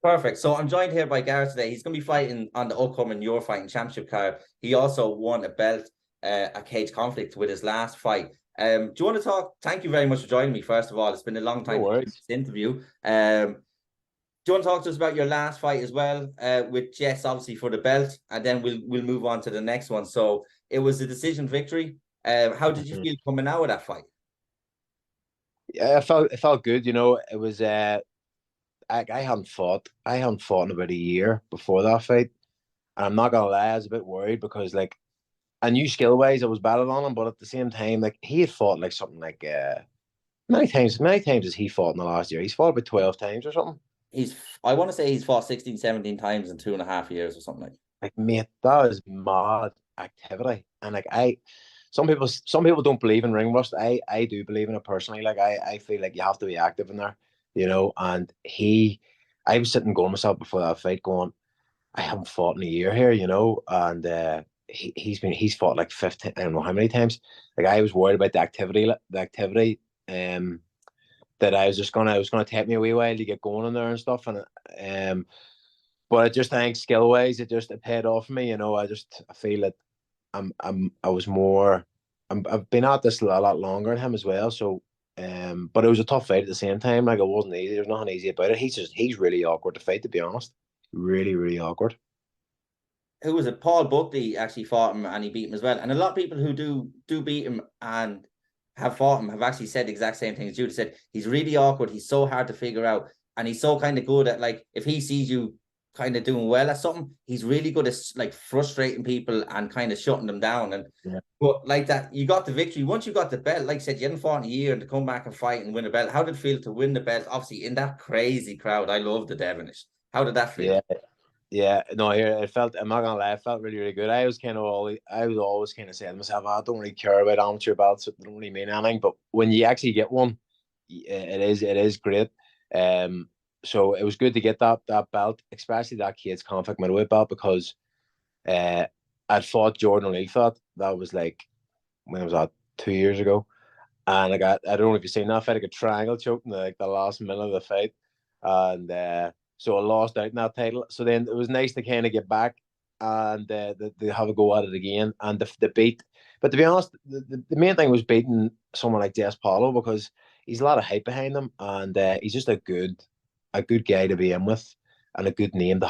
Perfect. So I'm joined here by Gareth today. He's going to be fighting on the upcoming Your Fighting Championship card. He also won a belt, a cage conflict with his last fight. Do you want to talk? Thank you very much for joining me. First of all, it's been a long No time to do worries. this interview. Do you want to talk to us about your last fight as well? With Jess, obviously for the belt, and then we'll move on to the next one. So it was a decision victory. How did you Mhm. feel coming out of that fight? Yeah, it felt good. It was I hadn't fought in about a year before that fight, and I'm not gonna lie, I was a bit worried because like I knew skill wise I was better on him, but at the same time, like he had fought like something like many times as he fought in the last year. He's fought about 12 times or something. He's, I want to say he's fought 16, 17 times in 2.5 years or something like that. Like, mate, that is mad activity. And like some people don't believe in ring rust. I do believe in it personally. Like I feel like you have to be active in there, and I was sitting going myself before that fight going, I haven't fought in a year here, and he's fought like 15, I don't know how many times. Like I was worried about the activity um that I was gonna take me a wee while to get going in there and stuff. And but I just think skill wise, it paid off for me. I feel that I was more. I've been at this a lot longer than him as well. So, but it was a tough fight at the same time. Like it wasn't easy. There's nothing easy about it. He's really awkward to fight, to be honest. Really, really awkward. Who was it? Paul Buckley actually fought him and he beat him as well. And a lot of people who do beat him and have fought him have actually said the exact same thing as you. They said he's really awkward. He's so hard to figure out, and he's so kind of good at, like, if he sees you kind of doing well at something, he's really good at like frustrating people and kind of shutting them down. And Yeah. but like that, you got the victory once you got the belt. Like I said, you hadn't fought in a year, and to come back and fight and win a belt. How did it feel to win the belt? Obviously, in that crazy crowd, I love the Devonish. How did that feel? Yeah. Yeah, no, here it felt. I'm not gonna lie, it felt really, really good. I was always kind of saying to myself, I don't really care about amateur belts. It don't really mean anything. But when you actually get one, it is great. Um, so it was good to get that belt, especially that kid's conflict middleweight belt, because uh, I'd fought Jordan O'Neill. Fought that was like when was that 2 years ago, and I don't know if you've seen that fight. I got triangle choked in the last minute of the fight, and so I lost out in that title. So then it was nice to kind of get back and they have a go at it again and the beat. But to be honest, the main thing was beating someone like Jess Paulo because he's a lot of hype behind him and he's just a good guy to be in with and a good name to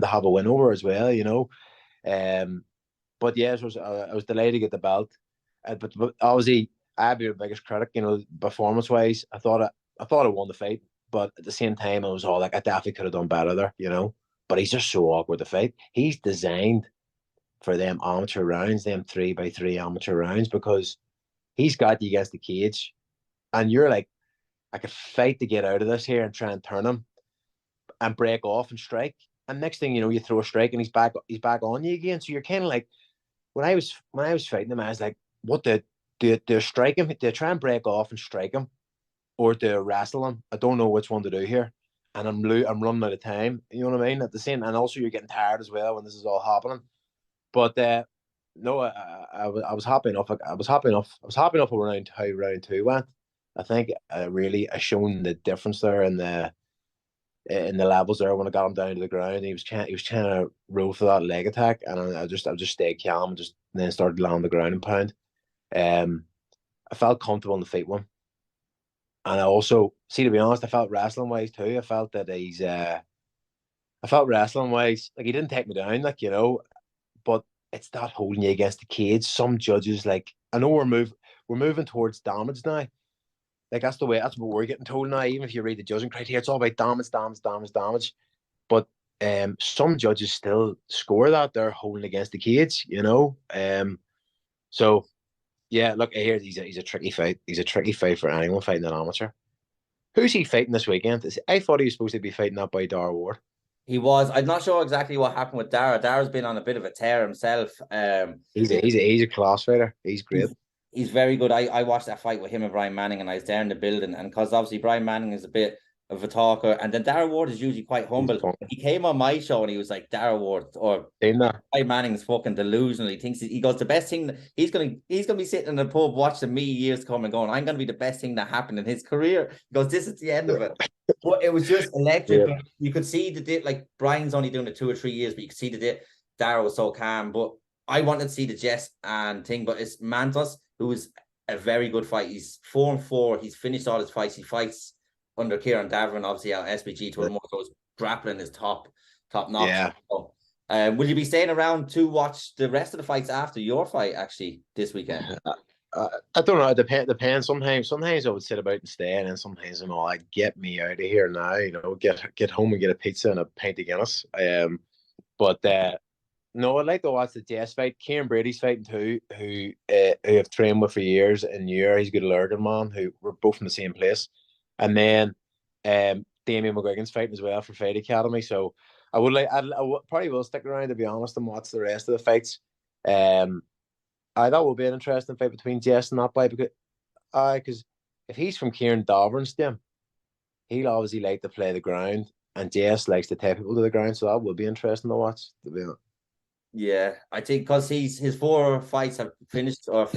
have a win over as well. Um, but yeah, I was delighted to get the belt. But obviously, I'd be the biggest critic. Performance wise, I thought I won the fight, but at the same time, I was all like, I definitely could have done better there. But he's just so awkward to fight. He's designed for them amateur rounds, them 3x3 amateur rounds, because he's got you against the cage, and you're like, I could fight to get out of this here and try and turn him and break off and strike. And next thing you know, you throw a strike and he's back on you again. So you're kind of like, when I was fighting him, I was like, what do strike him? Do try and break off and strike him, or do wrestle him? I don't know which one to do here, and I'm running out of time. You know what I mean? At the same, and also you're getting tired as well when this is all happening. But no, I was happy enough. I was happy enough. I was happy enough with how round two went. I think I shown the difference there in the levels there when I got him down to the ground. He was trying to roll for that leg attack, and I just stayed calm and just then started landing the ground and pound. Um, I felt comfortable in the feet one, and I also see, to be honest, I felt wrestling wise too. I felt wrestling wise like he didn't take me down, but it's that holding you against the cage. Some judges, like, I know we're moving towards damage now. Like that's what we're getting told now. Even if you read the judging criteria, it's all about damage, damage, damage, damage. But some judges still score that they're holding against the cage. So yeah, look here, he's a tricky fight. He's a tricky fight for anyone fighting an amateur. Who's he fighting this weekend? I thought he was supposed to be fighting that by Dar Ward. He was. I'm not sure exactly what happened with Dara. Dara's been on a bit of a tear himself. He's a class fighter. He's great. He's very good. I watched that fight with him and Brian Manning, and I was there in the building. And because obviously Brian Manning is a bit of a talker. And then Darren Ward is usually quite He's humble. fun. He came on my show and he was like, Darren Ward or Seen that? Eli Manning's fucking delusional. He thinks he goes, the best thing he's gonna be sitting in the pub watching me years come and going, I'm gonna be the best thing that happened in his career. He goes, this is the end of it. But it was just electric. Yeah. You could see like Brian's only doing it 2 or 3 years, but you could see Darren was so calm. But I wanted to see the Jess and thing, but it's Mantos, who is a very good fight. He's 4-4. He's finished all his fights. He fights under Kieran Davern, obviously out SBG to more, so his grappling is top notch. Yeah. So, will you be staying around to watch the rest of the fights after your fight actually this weekend? I don't know. It depends. Sometimes I would sit about and stay, and then sometimes I'm all like, "Get me out of here now!" Get home and get a pizza and a pint of Guinness. But no, I'd like to watch the Jess fight. Kieran Brady's fighting too, who I've trained with for years in IUR. He's a good Lurgan man. Who we're both from the same place, and then Damien McGuigan's fighting as well for Fight Academy. So I probably will stick around, to be honest, and watch the rest of the fights. I thought will be an interesting fight between Jess and that boy because if he's from Kieran Davern's team, he'll obviously like to play the ground, and Jess likes to take people to the ground. So that will be interesting to watch. To be honest. Yeah, I think because his 4 fights have finished or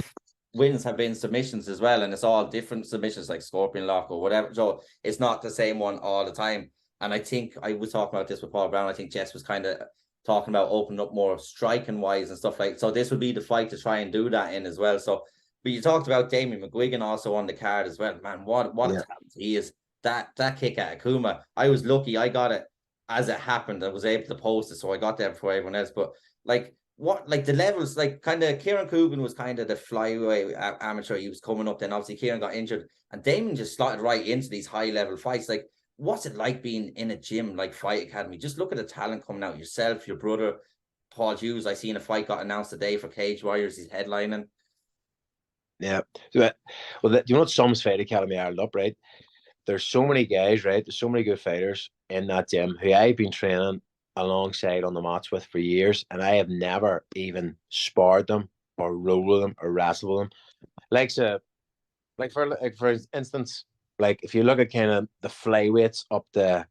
wins have been submissions as well, and it's all different submissions like scorpion lock or whatever. So it's not the same one all the time. And I think I was talking about this with Paul Brown. I think Jess was kind of talking about opening up more striking wise and stuff like. So this would be the fight to try and do that in as well. So, but you talked about Damien McGuigan also on the card as well. Man, what a talent he is! That kick at Akuma, I was lucky. I got it as it happened. I was able to post it, so I got there before everyone else. But like the levels, like kind of Kieran Coogan was kind of the flyweight amateur. He was coming up, then obviously Kieran got injured, and Damon just slotted right into these high level fights. Like, what's it like being in a gym like Fight Academy? Just look at the talent coming out. Yourself, your brother, Paul Hughes. I seen a fight got announced today for Cage Warriors. He's headlining. Yeah. Well, you know what some Fight Academy are up, right? There's so many guys, right? There's so many good fighters in that gym who I've been training alongside on the mats with for years, and I have never even sparred them or rolled with them or wrestled with them. For instance, like if you look at kind of the flyweights up the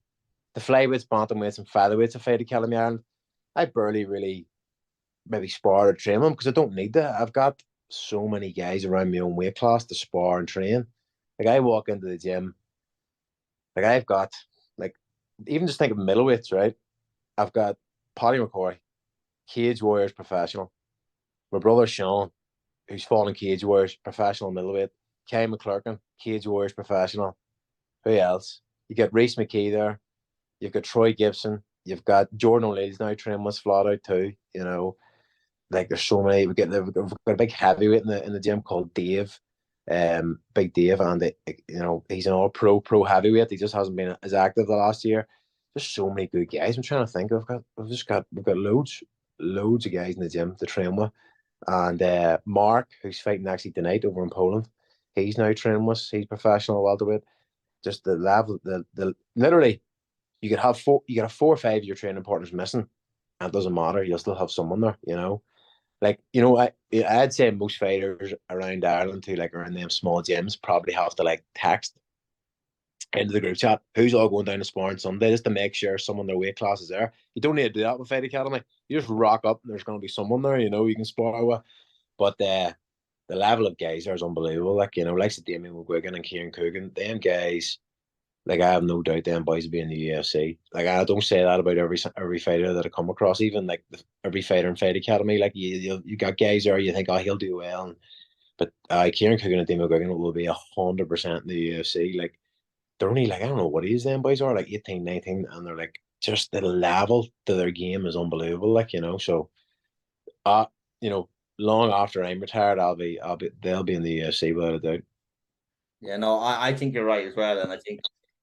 flyweights, bantamweights, and featherweights of Fight Academy Ireland, I barely really maybe spar or train them because I don't need to. I've got so many guys around my own weight class to spar and train. Like I walk into the gym, like I've got like even just think of middleweights, right? I've got Paddy McCoy, Cage Warriors professional. My brother Sean, who's fallen Cage Warriors professional middleweight. Kay McClurkin, Cage Warriors professional. Who else? You got Reese McKee there. You've got Troy Gibson. You've got Jordan O'Leary's now training with flat out too. You know, like there's so many. We've got a big heavyweight in the gym called Dave. Big Dave, and he's an all pro heavyweight. He just hasn't been as active the last year. There's so many good guys. I'm trying to think. We've got loads of guys in the gym to train with, and Mark, who's fighting actually tonight over in Poland, he's now training with us. He's professional welterweight. Just the level, the literally, you could have 4 or 5 of your training partners missing, and it doesn't matter. You'll still have someone there. I'd say most fighters around Ireland who like are in them small gyms probably have to like text into the group chat who's all going down to sparring Sunday just to make sure someone in their weight class is there. You don't need to do that with Fight Academy. You just rock up and there's going to be someone there, you can spar with. But the level of guys there is unbelievable. Like Damien McGuigan and Kieran Coogan, them guys, like I have no doubt them boys will be in the UFC. Like I don't say that about every fighter that I come across, even like every fighter in Fight Academy. Like you got guys there, you think, oh, he'll do well. But Kieran Coogan and Damien McGuigan will be 100% in the UFC. Like they're only like, I don't know what age them boys are, like 18, 19, and they're like just the level to their game is unbelievable. Like, so long after I'm retired, they'll be in the UFC without a doubt. Yeah, no, I think you're right as well. And I think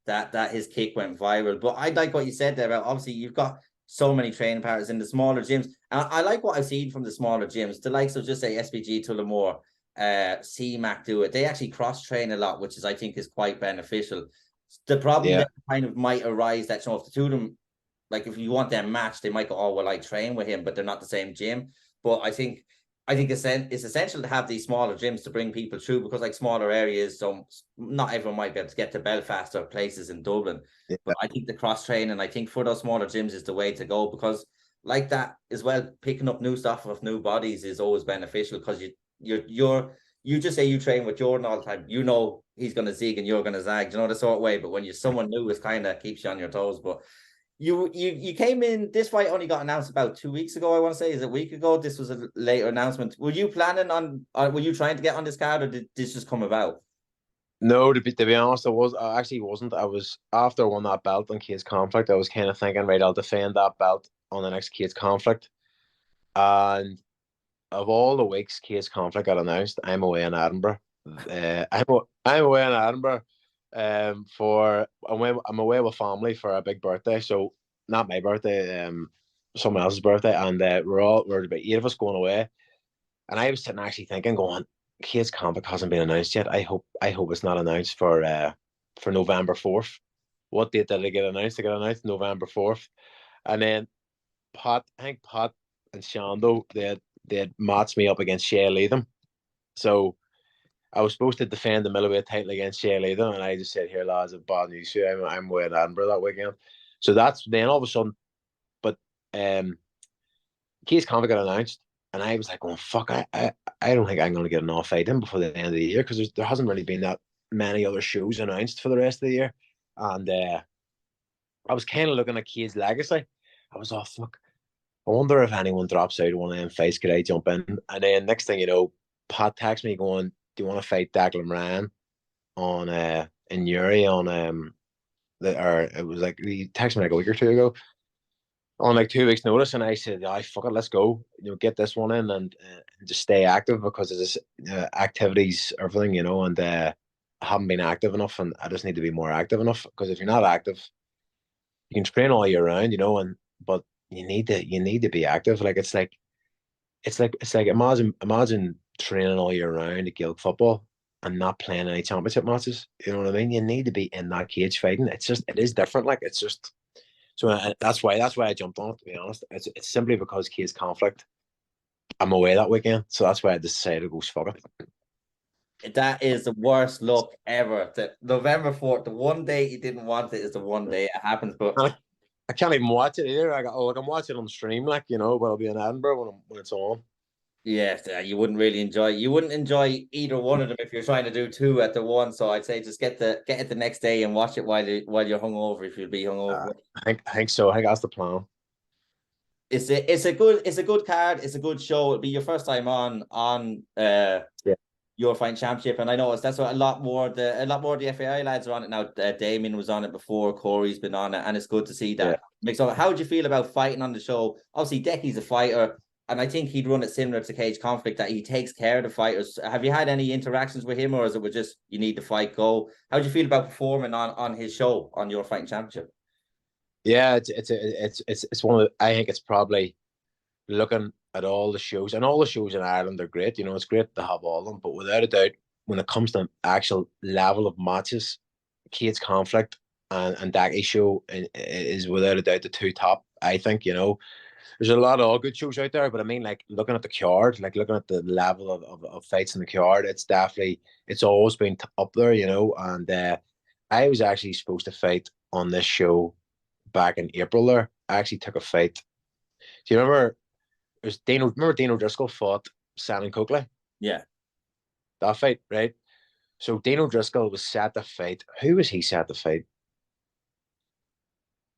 that his kick went viral. But I like what you said there about obviously you've got so many training partners in the smaller gyms. And I like what I've seen from the smaller gyms. The likes of just say SBG Tullamore, CMAC do it. They actually cross train a lot, which I think is quite beneficial. The problem that kind of might arise that if the two of them, like if you want them matched, they might go, oh well, I train with him, but they're not the same gym. But I think I think it's essential to have these smaller gyms to bring people through, because like smaller areas, so not everyone might be able to get to Belfast or places in Dublin. Yeah. But I think the cross training, I think for those smaller gyms is the way to go, because like that as well, picking up new stuff of new bodies is always beneficial, because you just say you train with Jordan all the time, you know he's gonna zig and you're gonna zag, you know, the sort of way. But when you're someone new, it kind of keeps you on your toes. But you came in, this fight only got announced about 2 weeks ago, I want to say. Is it a week ago? This was a later announcement. Were you planning on, were you trying to get on this card, or did this just come about? No, to be honest, I actually wasn't. I was after I won that belt on Cage Conflict. I was kind of thinking, right, I'll defend that belt on the next Cage Conflict. And of all the weeks Cage Conflict got announced, I'm away in Edinburgh. I'm away in Edinburgh. I'm away with family for a big birthday. So not my birthday, someone else's birthday, and we're about 8 of us going away. And I was sitting actually thinking, going, Cage Conflict hasn't been announced yet. I hope it's not announced for November 4th. What date did it get announced? It got announced November 4th. And then I think Pat and Shando, they had matched me up against Shea Latham. So I was supposed to defend the middleweight title against Shea Latham, and I just said, "Here, lads, I've bad news for you. I'm away in Edinburgh that weekend." So that's then all of a sudden, but Case Convict got announced, and I was like, "Oh fuck, I don't think I'm going to get an off fight in before the end of the year, because there hasn't really been that many other shows announced for the rest of the year." And I was kind of looking at Cade's legacy. I was, "Oh fuck, I wonder if anyone drops out of one of them fights, could I jump in?" And then next thing you know, Pat texts me going, "Do you want to fight Declan Ryan on in Uri on or it was like he texted me like a week or two ago on like 2 weeks notice," and I said, "Yeah, fuck it, let's go. Get this one in and just stay active, because of this activities, everything, and I haven't been active enough, and I just need to be more active enough, because if you're not active, you can train all year round, and but you need to be active. Like it's like imagine training all year round at Gaelic football and not playing any championship matches. You know what I mean? You need to be in that cage fighting. It is different. Like it's just so that's why I jumped on it. To be honest, it's simply because Cage Conflict. I'm away that weekend, so that's why I decided to go fuck it. That is the worst look ever. The November 4th, the one day you didn't want it is the one day it happens. But I can't even watch it either. I'm watching on stream, like but I'll be in Edinburgh when it's on. yeah, you wouldn't enjoy either one of them if you're trying to do two at the one. So I'd say just get it the next day and watch it while you're hungover, if you'll be hungover. I think so. I think that's the plan. It's a good card. It's a good show. It'll be your first time on Yeah. your fight championship, and I know that's what a lot more of the FAI lads are on it now. Damien was on it before, Corey's been on it, and it's good to see Yeah. that mix up. How would you feel about fighting on the show? Obviously, Decky's a fighter, and I think he'd run it similar to Cage Conflict, that he takes care of the fighters. Have you had any interactions with him, or is it just you need the fight go? How do you feel about performing on his show on your fighting championship? Yeah, it's one of I think it's probably looking at all the shows, and all the shows in Ireland are great. It's great to have all of them, but without a doubt, when it comes to actual level of matches, Kate's Conflict and Daki show is without a doubt the two top. I think there's a lot of all good shows out there, but I mean, like looking at the card, like looking at the level of fights in the card, it's always been up there, And I was actually supposed to fight on this show back in April. There, I actually took a fight. Do you remember? It was Dino. Remember Dino Driscoll fought Shannon Coakley? Yeah. That fight, right? So Dino Driscoll was set to fight. Who was he set to fight?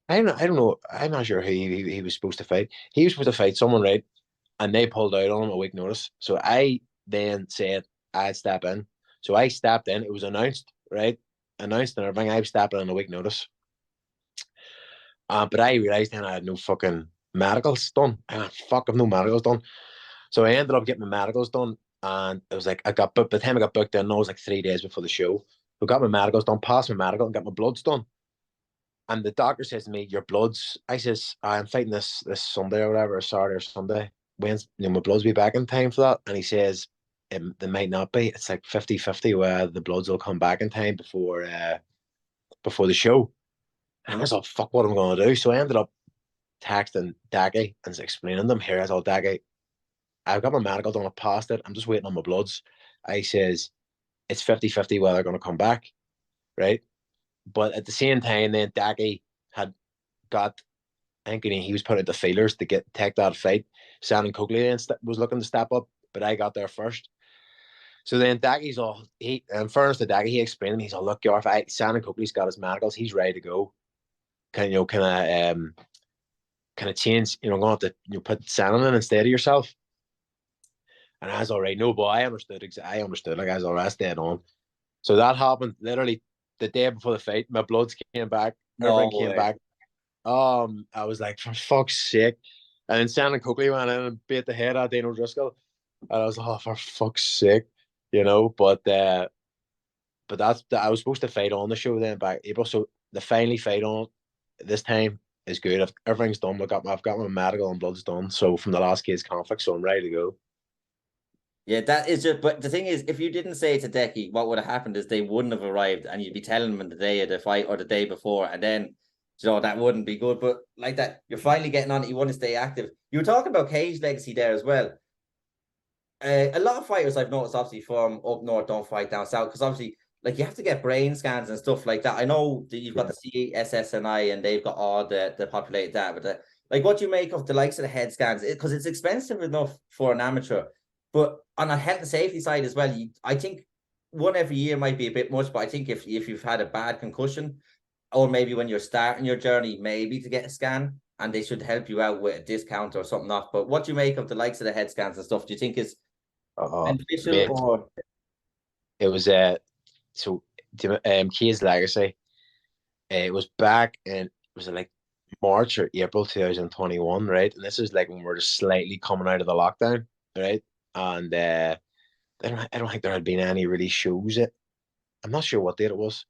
I don't know. I'm not sure who he was supposed to fight. He was supposed to fight someone, right? And they pulled out on him a week notice. So I then said I'd step in. So I stepped in. It was announced, right? Announced and everything. I was stepping in a week notice. But I realized then I had no fucking medicals done. I went, fuck, I've no medicals done. So I ended up getting my medicals done. And it was like, I got booked. By the time I got booked in, it was like 3 days before the show. So got my medicals done, passed my medical, and got my bloods done. And the doctor says to me, "Your bloods." I says, "I'm fighting this Sunday or whatever, or Saturday or Sunday. When's my bloods be back in time for that?" And he says, "They might not be. It's like 50-50 where the bloods will come back in time before the show." And I was like, "Fuck, what am I going to do?" So I ended up texting Daggy and explaining them, "Here, I told Daggy, I've got my medical done, I passed it, I'm just waiting on my bloods. I says, it's 50-50 whether they're going to come back, right? But at the same time, then Daggy had got, I think he was put into feelers to take that fight. Shannon Coakley then was looking to step up, but I got there first. So then Daggy's all, in fairness to Daggy, he explained to me, he's all, look, Gareth, Shannon Coakley's got his medicals, he's ready to go. Can I change, I'm going to have to put Shannon in instead of yourself? And I was all right, no, but I understood, like I was all right, stayed on. So that happened literally the day before the fight. My bloods came back, No everything came way. back. I was like, for fuck's sake. And then Shannon Coakley went in and beat the head out of Dano Driscoll. And I was like, oh, for fuck's sake, But I was supposed to fight on the show then back April. So the finally fight on this time is good. Everything's done. I've got my medical and bloods done. So from the last case conflict, so I'm ready to go. Yeah, that is just. But the thing is, if you didn't say it to Decky, what would have happened is they wouldn't have arrived, and you'd be telling them the day of the fight or the day before, and then that wouldn't be good. But like that, you're finally getting on it. You want to stay active. You were talking about Cage legacy there as well. A lot of fighters I've noticed, obviously from up north, don't fight down south because obviously, like you have to get brain scans and stuff like that. I know that you've got Yeah. the CSSNI and they've got all the populated data, but like what do you make of the likes of the head scans? Because it's expensive enough for an amateur, but on a health and safety side as well, I think one every year might be a bit much. But I think if you've had a bad concussion, or maybe when you're starting your journey, maybe to get a scan, and they should help you out with a discount or something off. But what do you make of the likes of the head scans and stuff? Do you think is beneficial Mate, or it was so Kay's legacy. It was back in, was it like March or April 2021, right? And this is like when we're just slightly coming out of the lockdown, right? And I don't think there had been any really shows. I'm not sure what date it was.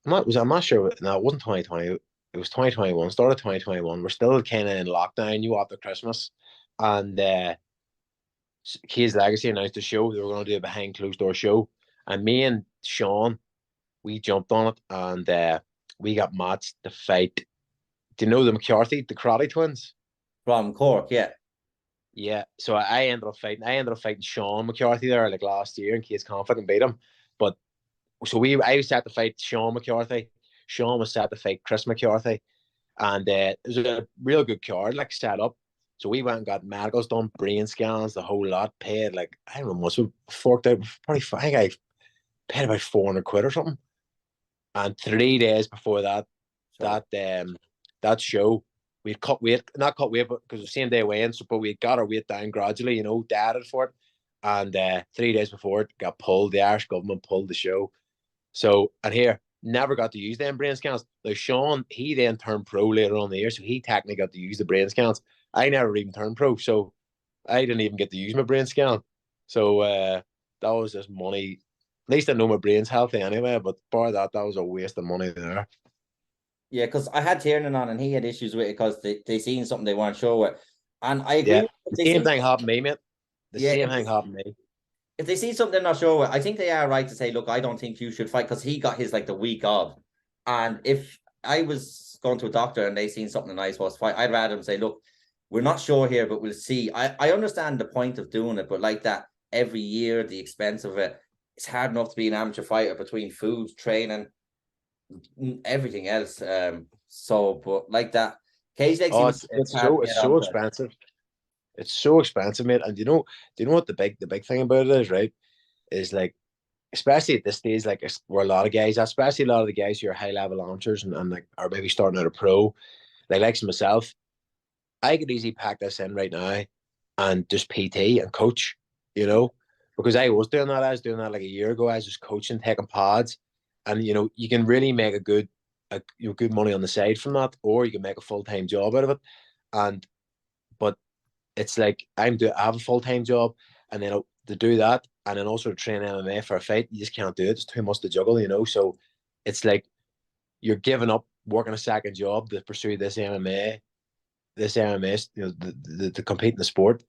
I'm not sure. No, it wasn't 2020. It was 2021. Started 2021. We're still kind of in lockdown. You after Christmas, and Kay's Legacy announced a show. They were going to do a behind closed door show, and me and Sean, we jumped on it, and we got matched to fight. Do you know the McCarthy, the karate twins? from Cork? Yeah. Yeah. So I ended up fighting. I ended up fighting Sean McCarthy there like last year in Case Conflict and beat him. But so I was set to fight Sean McCarthy. Sean was set to fight Chris McCarthy, and it was a real good card, like set up. So we went and got medicals done, brain scans, the whole lot. Paid like I don't know much. We forked out probably I think I paid about 400 quid or something. And 3 days before that, Sure. that show, we'd cut weight, not cut weight, but because the same day we in, so but we got our weight down gradually, dieted for it. And 3 days before it got pulled, the Irish government pulled the show. So and here, never got to use them brain scans. Like Sean, he then turned pro later on in the year, so he technically got to use the brain scans. I never even turned pro, so I didn't even get to use my brain scan. So that was just money. At least I know my brain's healthy anyway, but bar that, that was a waste of money there. Yeah, because I had Tiernan on and he had issues with it because they seen something they weren't sure with. And I agree Yeah, with if the they same see thing happened to me, mate. The yeah, same thing happened to me. if they see something they're not sure with, I think they are right to say, look, I don't think you should fight because he got his like the week of. And if I was going to a doctor and they seen something I was supposed to fight, I'd rather them say, look, we're not sure here, but we'll see. I understand the point of doing it, but like that every year, the expense of it, it's hard enough to be an amateur fighter between food, training, everything else. But like that, Cage Legacy Oh, was it's hard to so get it's so onto. expensive. It's so expensive, mate. And do you know what the big thing about it is, right? Is like, especially at this stage, like where a lot of guys, especially a lot of the guys who are high level amateurs and like are maybe starting out a pro, like myself, I could easily pack this in right now and just PT and coach, because I was doing that. I was doing that like a year ago. I was just coaching, taking pods, and you can really make good money on the side from that, or you can make a full time job out of it. And but it's like I have a full time job, and then to do that, and then also to train MMA for a fight, you just can't do it. It's too much to juggle. So it's like you're giving up working a second job to pursue this MMA, to compete in the sport,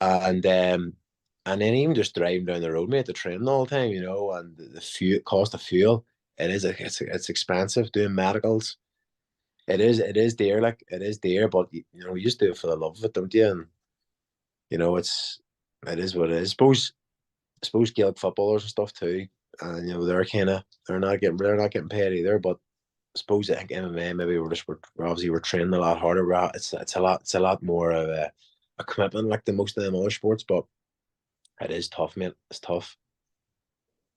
and then even just driving down the road, mate, to train all the time, and the fuel cost of fuel, it's expensive doing medicals. It is dear, like it is dear, but you just do it for the love of it, don't you? And it's It is what it is. I suppose Gaelic footballers and stuff too, and they're not getting paid either. But I suppose I think MMA maybe we're obviously we're training a lot harder. It's a lot more of a commitment like the most of them other sports, but it is tough, mate. It's tough.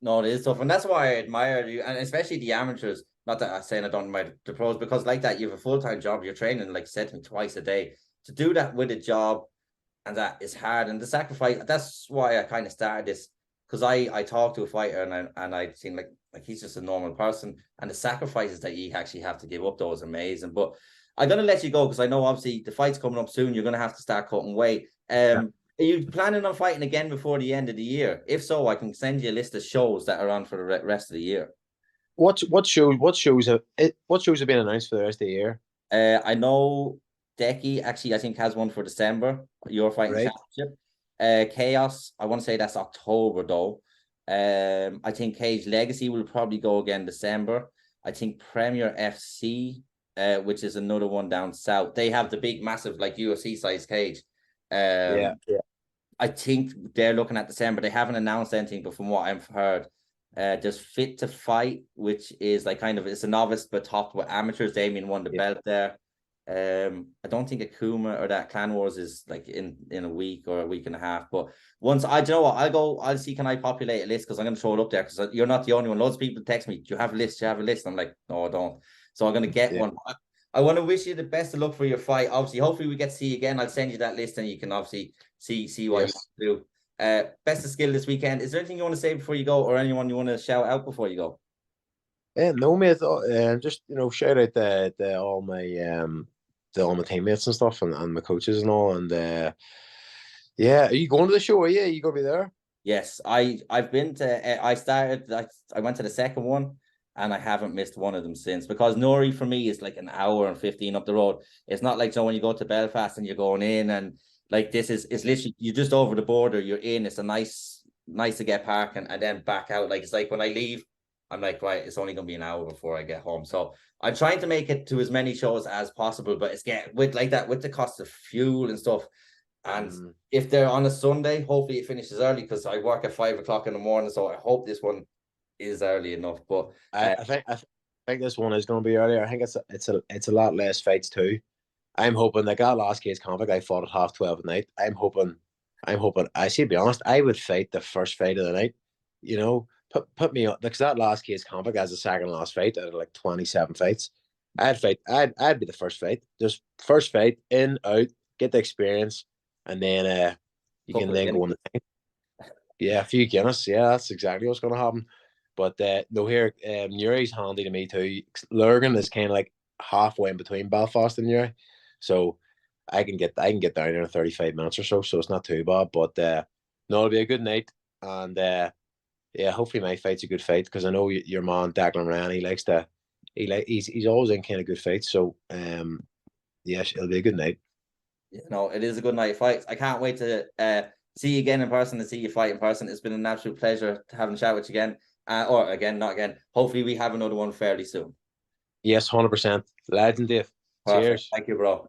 No, it is tough, and that's why I admire you, and especially the amateurs. Not that I'm saying I don't admire the pros, because like that, you have a full-time job. You're training, like you said to me, twice a day. To do that with a job, and that is hard, and the sacrifice. That's why I kind of started this, because I talked to a fighter, and I seem like he's just a normal person, and the sacrifices that you actually have to give up, those amazing. But I'm gonna let you go because I know obviously the fight's coming up soon. You're gonna have to start cutting weight. Are you planning on fighting again before the end of the year? If so, I can send you a list of shows that are on for the rest of the year. What shows have been announced for the rest of the year? I know Decky actually, I think, has one for December, your fighting Right. championship. Chaos, I want to say that's October though. I think Cage Legacy will probably go again December. I think Premier FC, which is another one down south. They have the big, massive, like UFC size cage. Yeah. Yeah. I think they're looking at December. They haven't announced anything, but from what I've heard, there's Fit to Fight, which is like kind of it's a novice but topped with amateurs. Damien won the Yeah. belt there. I don't think Akuma or that Clan Wars is like in a week or a week and a half. But once I, do you know what, I'll see, can I populate a list, because I'm gonna throw it up there, because you're not the only one. Loads of people text me, do you have a list? Do you have a list? I'm like, no, I don't. So I'm gonna get Yeah. one. I want to wish you the best of luck for your fight. Obviously, hopefully we get to see you again. I'll send you that list and you can obviously see what you Yes. want to do. Best of skill this weekend. Is there anything you want to say before you go, or anyone you want to shout out before you go? No, mate. Just shout out all my teammates and stuff, and my coaches and all. And yeah, are you going to the show? Yeah, you gonna be there? Yes, I've been to. I went to the second one, and I haven't missed one of them since, because Nori for me is like an hour and 15 up the road. It's not like, when you go to Belfast and you're going in, and like this is, it's literally you're just over the border. You're in. It's a nice to get parking and then back out. Like, it's like when I leave, I'm like, right, it's only gonna be an hour before I get home. So I'm trying to make it to as many shows as possible, but it's get with like that with the cost of fuel and stuff. And Mm. if they're on a Sunday, hopefully it finishes early, because I work at 5 o'clock in the morning. So I hope this one is early enough. But I think this one is going to be earlier. I think it's a lot less fights too. I'm hoping like that last case conflict I fought at 12:30 at night. I'm hoping. I see. To be honest, I would fight the first fight of the night. Put me on, because that last case conflict as the second last fight out of like 27 fights. I'd fight. I'd be the first fight. Just first fight in out, get the experience, and then you can couple of then go Guinness. on. Yeah, a few Guinness. Yeah, that's exactly what's going to happen. But no, here, Newry's handy to me too. Lurgan is kind of like halfway in between Belfast and Newry, so I can get down there in 35 minutes or so. So it's not too bad. But no, it'll be a good night, and yeah, hopefully my fight's a good fight, because I know your man Declan Ryan, he likes to, he's always in kind of good fights. So yeah, it'll be a good night. It is a good night of fights. I can't wait to see you again in person and see you fight in person. It's been an absolute pleasure to having a chat with you again. Or again, not again. Hopefully we have another one fairly soon. Yes, 100%. Legend, Dave. Perfect. Cheers. Thank you, bro.